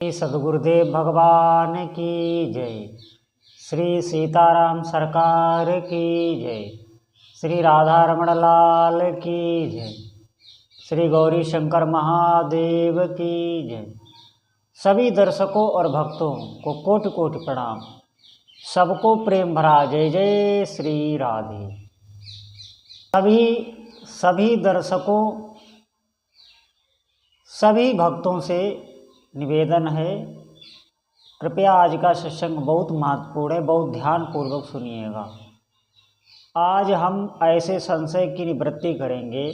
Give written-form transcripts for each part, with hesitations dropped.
श्री सद्गुरुदेव भगवान की जय। श्री सीताराम सरकार की जय। श्री राधा रमण लाल की जय। श्री गौरी शंकर महादेव की जय। सभी दर्शकों और भक्तों को कोटि कोटि प्रणाम। सबको प्रेम भरा जय जय श्री राधे। सभी दर्शकों, सभी भक्तों से निवेदन है, कृपया आज का सत्संग बहुत महत्वपूर्ण है, बहुत ध्यानपूर्वक सुनिएगा। आज हम ऐसे संशय की निवृत्ति करेंगे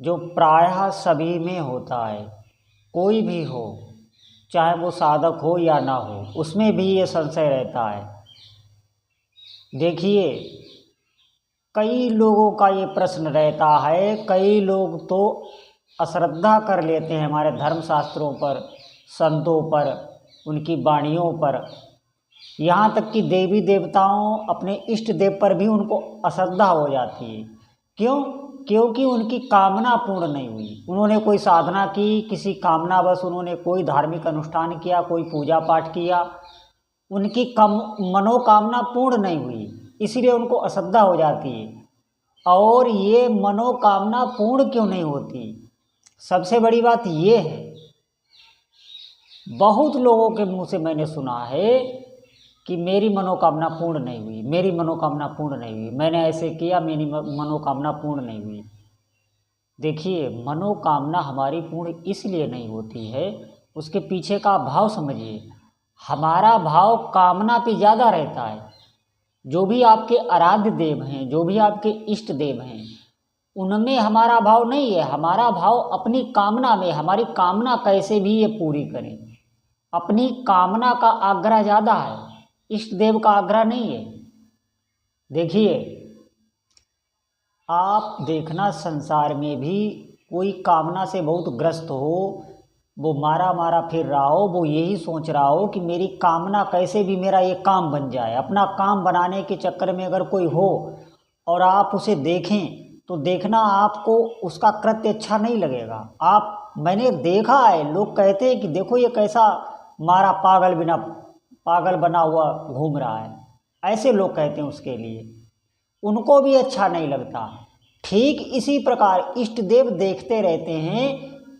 जो प्रायः सभी में होता है। कोई भी हो, चाहे वो साधक हो या ना हो, उसमें भी ये संशय रहता है। देखिए, कई लोगों का ये प्रश्न रहता है, कई लोग तो अश्रद्धा कर लेते हैं हमारे धर्मशास्त्रों पर, संतों पर, उनकी वाणियों पर, यहाँ तक कि देवी देवताओं, अपने इष्ट देव पर भी उनको अश्रद्धा हो जाती है। क्यों? क्योंकि उनकी कामना पूर्ण नहीं हुई। उन्होंने कोई साधना की, किसी कामना बस उन्होंने कोई धार्मिक अनुष्ठान किया, कोई पूजा पाठ किया, उनकी मनोकामना पूर्ण नहीं हुई, इसीलिए उनको अश्रद्धा हो जाती है। और ये मनोकामना पूर्ण क्यों नहीं होती? सबसे बड़ी बात ये है, बहुत लोगों के मुंह से मैंने सुना है कि मेरी मनोकामना पूर्ण नहीं हुई, मेरी मनोकामना पूर्ण नहीं हुई, मैंने ऐसे किया, मेरी मनोकामना पूर्ण नहीं हुई। देखिए, मनोकामना हमारी पूर्ण इसलिए नहीं होती है, उसके पीछे का भाव समझिए। हमारा भाव कामना पे ज़्यादा रहता है। जो भी आपके आराध्य देव हैं, जो भी आपके इष्ट देव हैं, उनमें हमारा भाव नहीं है। हमारा भाव अपनी कामना में, हमारी कामना कैसे भी ये पूरी करें, अपनी कामना का आग्रह ज़्यादा है, इष्ट देव का आग्रह नहीं है। देखिए, आप देखना, संसार में भी कोई कामना से बहुत ग्रस्त हो, वो मारा मारा फिर रहा हो, वो यही सोच रहा हो कि मेरी कामना कैसे भी मेरा ये काम बन जाए। अपना काम बनाने के चक्कर में अगर कोई हो और आप उसे देखें तो देखना, आपको उसका कृत्य अच्छा नहीं लगेगा। मैंने देखा है, लोग कहते हैं कि देखो ये कैसा मारा पागल बना हुआ घूम रहा है, ऐसे लोग कहते हैं उसके लिए, उनको भी अच्छा नहीं लगता। ठीक इसी प्रकार इष्ट देव देखते रहते हैं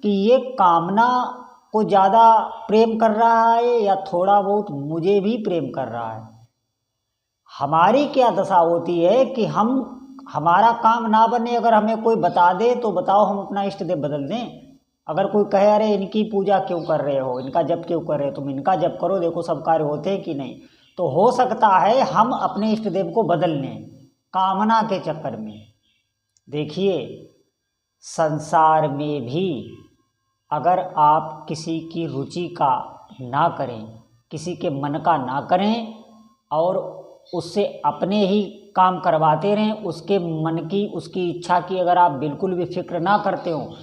कि ये कामना को ज़्यादा प्रेम कर रहा है या थोड़ा बहुत मुझे भी प्रेम कर रहा है। हमारी क्या दशा होती है कि हमारा काम ना बने, अगर हमें कोई बता दे तो बताओ हम अपना इष्ट देव बदल दें। अगर कोई कहे अरे इनकी पूजा क्यों कर रहे हो, इनका जप क्यों कर रहे हो, तुम इनका जप करो, देखो सब कार्य होते हैं कि नहीं, तो हो सकता है हम अपने इष्ट देव को बदल लें कामना के चक्कर में। देखिए, संसार में भी अगर आप किसी की रुचि का ना करें, किसी के मन का ना करें और उससे अपने ही काम करवाते रहें, उसके मन की, उसकी इच्छा की अगर आप बिल्कुल भी फिक्र ना करते हो,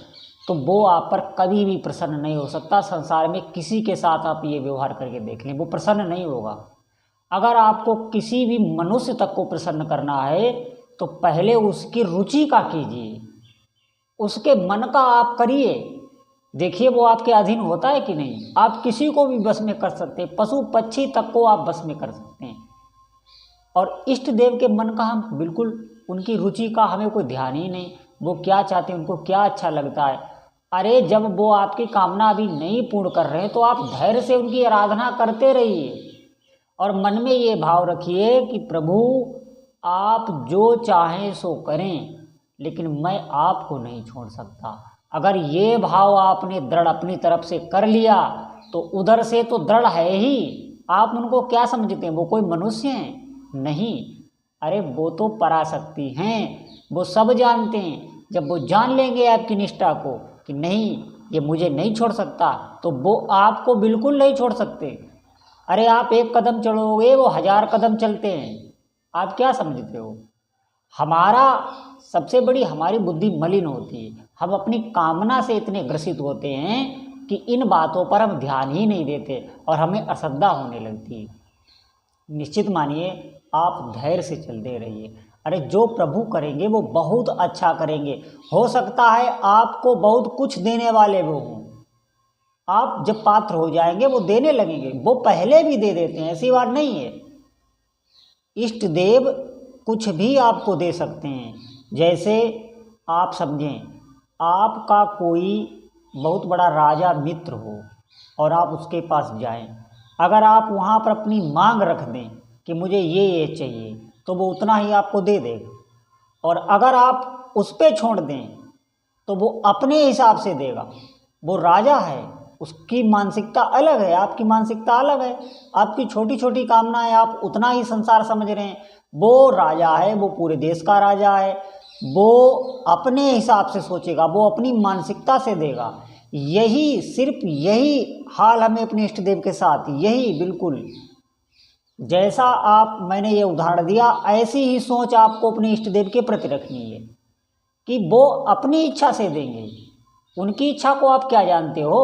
तो वो आप पर कभी भी प्रसन्न नहीं हो सकता। संसार में किसी के साथ आप ये व्यवहार करके देख लें, वो प्रसन्न नहीं होगा। अगर आपको किसी भी मनुष्य तक को प्रसन्न करना है तो पहले उसकी रुचि का कीजिए, उसके मन का आप करिए। देखिए, वो आपके अधीन होता है कि नहीं। आप किसी को भी बस में कर सकते हैं, पशु पक्षी तक को आप बस में कर सकते हैं। और इष्ट देव के मन का हम बिल्कुल, उनकी रुचि का हमें कोई ध्यान ही नहीं, वो क्या चाहते हैं, उनको क्या अच्छा लगता है। अरे जब वो आपकी कामना अभी नहीं पूर्ण कर रहे हैं तो आप धैर्य से उनकी आराधना करते रहिए और मन में ये भाव रखिए कि प्रभु आप जो चाहें सो करें, लेकिन मैं आपको नहीं छोड़ सकता। अगर ये भाव आपने दृढ़ अपनी तरफ से कर लिया तो उधर से तो दृढ़ है ही। आप उनको क्या समझते हैं, वो कोई मनुष्य हैं? नहीं, अरे वो तो पराशक्ति हैं, वो सब जानते हैं। जब वो जान लेंगे आपकी निष्ठा को कि नहीं ये मुझे नहीं छोड़ सकता, तो वो आपको बिल्कुल नहीं छोड़ सकते। अरे आप एक कदम चलोगे, वो 1000 कदम चलते हैं। आप क्या समझते हो? सबसे बड़ी हमारी बुद्धि मलिन होती है। हम अपनी कामना से इतने ग्रसित होते हैं कि इन बातों पर हम ध्यान ही नहीं देते और हमें अश्रद्धा होने लगती है। निश्चित मानिए, आप धैर्य से चलते रहिए। अरे जो प्रभु करेंगे वो बहुत अच्छा करेंगे। हो सकता है आपको बहुत कुछ देने वाले वो हों, आप जब पात्र हो जाएंगे वो देने लगेंगे, वो पहले भी दे देते हैं, ऐसी बात नहीं है। इष्ट देव कुछ भी आपको दे सकते हैं। जैसे आप समझें, आपका कोई बहुत बड़ा राजा मित्र हो और आप उसके पास जाएं, अगर आप वहाँ पर अपनी मांग रख दें कि मुझे ये चाहिए, तो वो उतना ही आपको दे देगा। और अगर आप उस पर छोड़ दें तो वो अपने हिसाब से देगा। वो राजा है, उसकी मानसिकता अलग है, आपकी मानसिकता अलग है। आपकी छोटी छोटी कामनाएं आप उतना ही संसार समझ रहे हैं। वो राजा है, वो पूरे देश का राजा है, वो अपने हिसाब से सोचेगा, वो अपनी मानसिकता से देगा। यही सिर्फ यही हाल हमें अपने इष्ट देव के साथ, यही बिल्कुल जैसा आप मैंने ये उदाहरण दिया, ऐसी ही सोच आपको अपने इष्ट देव के प्रति रखनी है कि वो अपनी इच्छा से देंगे। उनकी इच्छा को आप क्या जानते हो?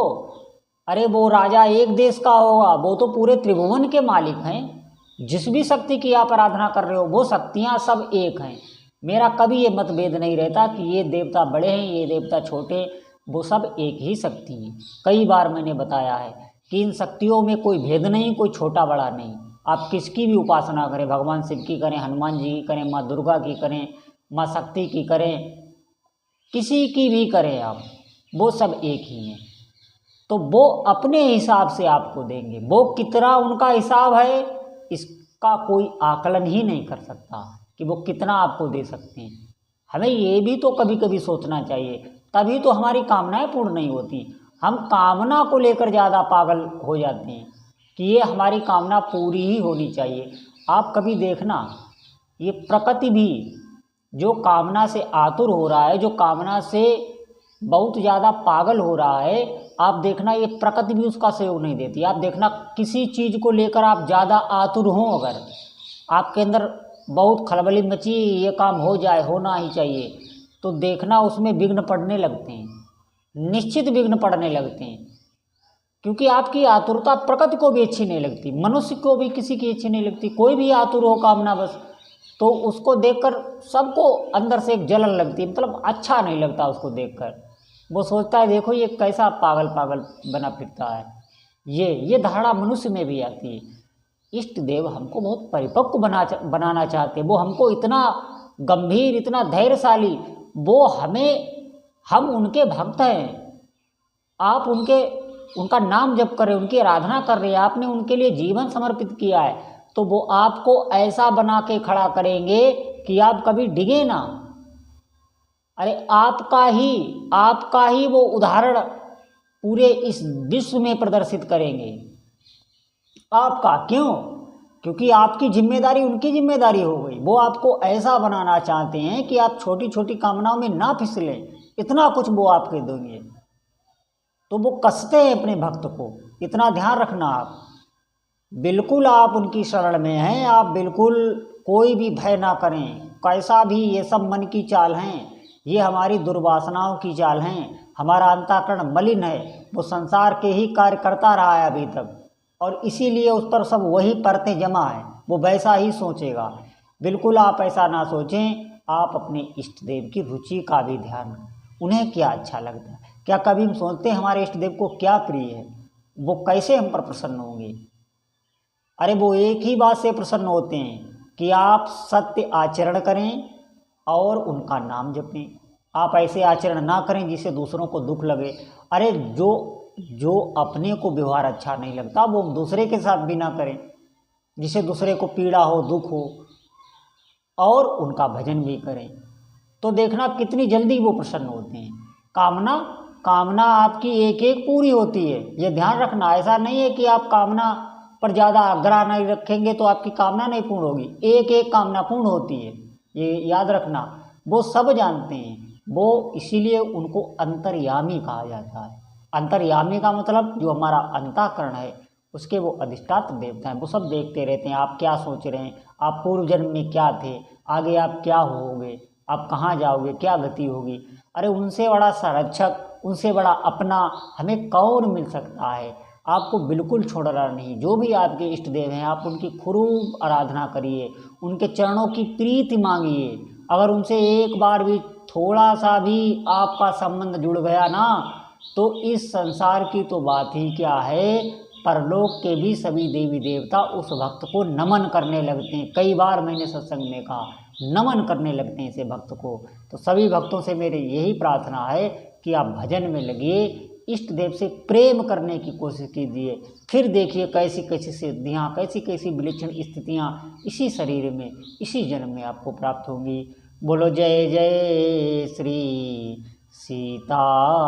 अरे वो राजा एक देश का होगा, वो तो पूरे त्रिभुवन के मालिक हैं। जिस भी शक्ति की आप आराधना कर रहे हो वो शक्तियाँ सब एक हैं। मेरा कभी ये मतभेद नहीं रहता कि ये देवता बड़े हैं, ये देवता छोटे, वो सब एक ही शक्ति है। कई बार मैंने बताया है कि इन शक्तियों में कोई भेद नहीं, कोई छोटा बड़ा नहीं। आप किसकी भी उपासना करें, भगवान शिव की करें, हनुमान जी की करें, माँ दुर्गा की करें, माँ शक्ति की करें, किसी की भी करें आप, वो सब एक ही हैं। तो वो अपने हिसाब से आपको देंगे। वो कितना उनका हिसाब है इसका कोई आकलन ही नहीं कर सकता कि वो कितना आपको दे सकते हैं। हमें ये भी तो कभी कभी सोचना चाहिए, तभी तो हमारी कामनाएं पूर्ण नहीं होती। हम कामना को लेकर ज़्यादा पागल हो जाते हैं कि ये हमारी कामना पूरी ही होनी चाहिए। आप कभी देखना, ये प्रकृति भी जो कामना से आतुर हो रहा है, जो कामना से बहुत ज़्यादा पागल हो रहा है, आप देखना ये प्रकृति भी उसका सहयोग नहीं देती। आप देखना किसी चीज़ को लेकर आप ज़्यादा आतुर हों, अगर आपके अंदर बहुत खलबली मची, ये काम हो जाए, होना ही चाहिए, तो देखना उसमें विघ्न पड़ने लगते हैं, निश्चित विघ्न पड़ने लगते हैं। क्योंकि आपकी आतुरता प्रकृति को भी अच्छी नहीं लगती, मनुष्य को भी किसी की अच्छी नहीं लगती। कोई भी आतुर हो कामना बस, तो उसको देखकर सबको अंदर से एक जलन लगती है, मतलब अच्छा नहीं लगता उसको देखकर। वो सोचता है देखो ये कैसा पागल पागल बना फिरता है। ये धारणा मनुष्य में भी आती है। इष्ट देव हमको बहुत परिपक्व बनाना चाहते हैं। वो हमको इतना गंभीर, इतना धैर्यशाली, वो हम उनके भक्त हैं। आप उनका नाम जप कर रहे, उनकी आराधना कर रहे हैं, आपने उनके लिए जीवन समर्पित किया है, तो वो आपको ऐसा बना के खड़ा करेंगे कि आप कभी डिगे ना। अरे आपका ही वो उदाहरण पूरे इस विश्व में प्रदर्शित करेंगे। आपका क्यों? क्योंकि आपकी जिम्मेदारी उनकी जिम्मेदारी हो गई। वो आपको ऐसा बनाना चाहते हैं कि आप छोटी छोटी कामनाओं में ना फिसलें, इतना कुछ वो आपके देंगे। तो वो कसते हैं अपने भक्त को, इतना ध्यान रखना आप। बिल्कुल आप उनकी शरण में हैं, आप बिल्कुल कोई भी भय ना करें। कैसा भी ये सब मन की चाल हैं, ये हमारी दुर्वासनाओं की चाल हैं। हमारा अंतःकरण मलिन है, वो संसार के ही कार्य करता रहा है अभी तक, और इसीलिए उस पर सब वही परतें जमा है, वो वैसा ही सोचेगा। बिल्कुल आप ऐसा ना सोचें। आप अपने इष्ट देव की रुचि का भी ध्यान रखें, उन्हें क्या अच्छा लगता है। क्या कभी हम सोचते हैं हमारे इष्ट देव को क्या प्रिय है, वो कैसे हम पर प्रसन्न होंगे? अरे वो एक ही बात से प्रसन्न होते हैं कि आप सत्य आचरण करें और उनका नाम जपें। आप ऐसे आचरण ना करें जिससे दूसरों को दुख लगे। अरे जो अपने को व्यवहार अच्छा नहीं लगता वो दूसरे के साथ भी ना करें, जिससे दूसरे को पीड़ा हो, दुख हो, और उनका भजन भी करें। तो देखना कितनी जल्दी वो प्रसन्न होते हैं। कामना आपकी एक एक पूरी होती है, ये ध्यान रखना। ऐसा नहीं है कि आप कामना पर ज़्यादा आग्रह नहीं रखेंगे तो आपकी कामना नहीं पूर्ण होगी। एक एक कामना पूर्ण होती है, ये याद रखना। वो सब जानते हैं, वो इसीलिए उनको अंतर्यामी कहा जाता है। अंतर्यामी का मतलब जो हमारा अंतःकरण है उसके वो अधिष्ठात्र देवता हैं। वो सब देखते रहते हैं आप क्या सोच रहे हैं, आप पूर्व जन्म में क्या थे, आगे आप क्या होगे, आप कहाँ जाओगे, क्या गति होगी। अरे उनसे बड़ा संरक्षक, उनसे बड़ा अपना हमें कौन मिल सकता है। आपको बिल्कुल छोड़ना नहीं। जो भी आपके इष्ट देव हैं आप उनकी खूब आराधना करिए, उनके चरणों की प्रीति मांगिए। अगर उनसे एक बार भी थोड़ा सा भी आपका संबंध जुड़ गया ना, तो इस संसार की तो बात ही क्या है, परलोक के भी सभी देवी देवता उस भक्त को नमन करने लगते हैं। कई बार मैंने सत्संग में कहा, नमन करने लगते हैं इसे भक्त को। तो सभी भक्तों से मेरी यही प्रार्थना है कि आप भजन में लगिए, इष्ट देव से प्रेम करने की कोशिश कीजिए। फिर देखिए कैसी कैसी सिद्धियाँ, कैसी कैसी विलक्षण स्थितियाँ इसी शरीर में, इसी जन्म में आपको प्राप्त होंगी। बोलो जय जय श्री सीताराम।